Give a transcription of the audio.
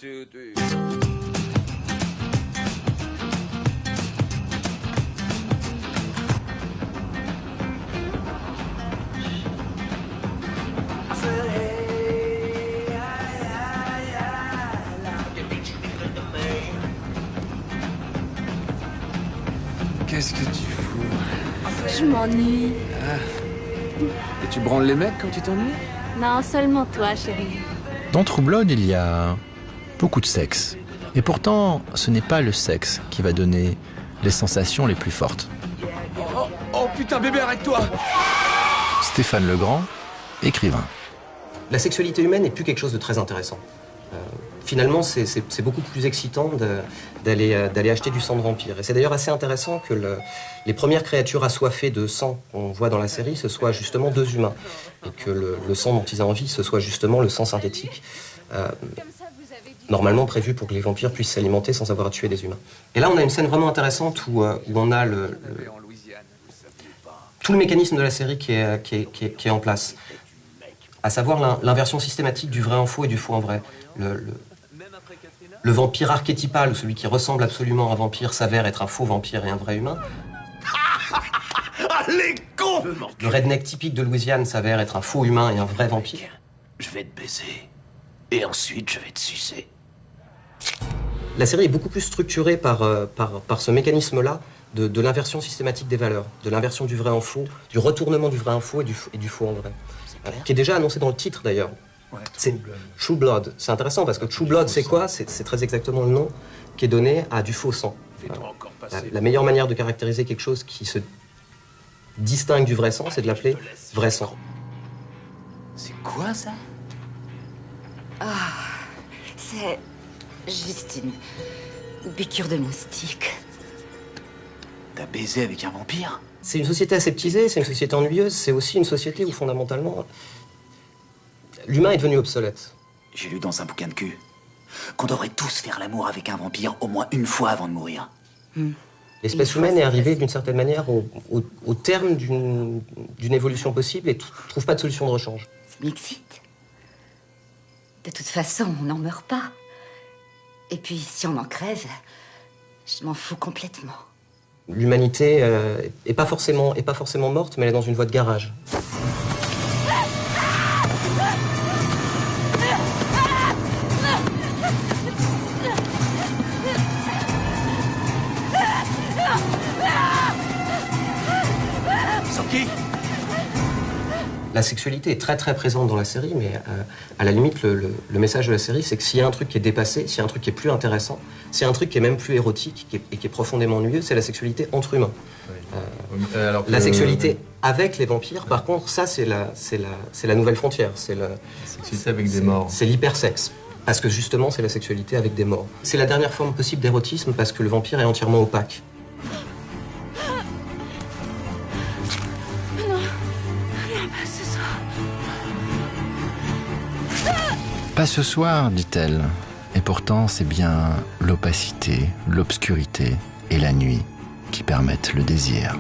2, 3. Qu'est-ce que tu fous? Je m'ennuie. Et tu branles les mecs quand tu t'ennuies? Non, seulement toi, chérie. Dans True Blood, il y a beaucoup de sexe. Et pourtant, ce n'est pas le sexe qui va donner les sensations les plus fortes. Oh putain, bébé, arrête-toi! Stéphane Legrand, écrivain. La sexualité humaine n'est plus quelque chose de très intéressant. Finalement, c'est beaucoup plus excitant d'aller acheter du sang de vampire. Et c'est d'ailleurs assez intéressant que les premières créatures assoiffées de sang qu'on voit dans la série, ce soient justement deux humains. Et que le sang dont ils ont envie, ce soit justement le sang synthétique, normalement prévu pour que les vampires puissent s'alimenter sans avoir à tuer des humains. Et là, on a une scène vraiment intéressante où on a tout le mécanisme de la série qui est en place. À savoir l'inversion systématique du vrai en faux et du faux en vrai. Le vampire archétypal, ou celui qui ressemble absolument à un vampire, s'avère être un faux vampire et un vrai humain. Allez, con! Le redneck typique de Louisiane s'avère être un faux humain et un vrai vampire. Je vais te baiser. Et ensuite, je vais te sucer. La série est beaucoup plus structurée par ce mécanisme-là de l'inversion systématique des valeurs, de l'inversion du vrai en faux, du retournement du vrai en faux et du faux en vrai. Qui est déjà annoncé dans le titre d'ailleurs. Ouais, C'est True Blood. C'est intéressant parce que True Blood, c'est quoi? C'est très exactement le nom qui est donné à du faux sang. La meilleure manière de caractériser quelque chose qui se distingue du vrai sang, c'est de l'appeler vrai sang. C'est quoi ça? C'est juste une piqûre de moustique. T'as baisé avec un vampire? C'est une société aseptisée, c'est une société ennuyeuse, c'est aussi une société où fondamentalement l'humain est devenu obsolète. J'ai lu dans un bouquin de cul qu'on devrait tous faire l'amour avec un vampire au moins une fois avant de mourir. L'espèce humaine est arrivée d'une certaine manière au terme d'une évolution possible et trouve pas de solution de rechange. Ça m'excite. De toute façon, on n'en meurt pas. Et puis, si on en crève, je m'en fous complètement. L'humanité est pas forcément morte, mais elle est dans une voie de garage. Soki? La sexualité est très très présente dans la série, mais à la limite, le message de la série, c'est que s'il y a un truc qui est dépassé, s'il y a un truc qui est plus intéressant, s'il y a un truc qui est même plus érotique et qui est profondément ennuyeux, c'est la sexualité entre humains. La sexualité avec les vampires, par contre, ça c'est la nouvelle frontière. C'est La sexualité avec des morts. C'est l'hypersexe. Parce que justement, c'est la sexualité avec des morts. C'est la dernière forme possible d'érotisme parce que le vampire est entièrement opaque. Pas ce soir, dit-elle. Et pourtant, c'est bien l'opacité, l'obscurité et la nuit qui permettent le désir.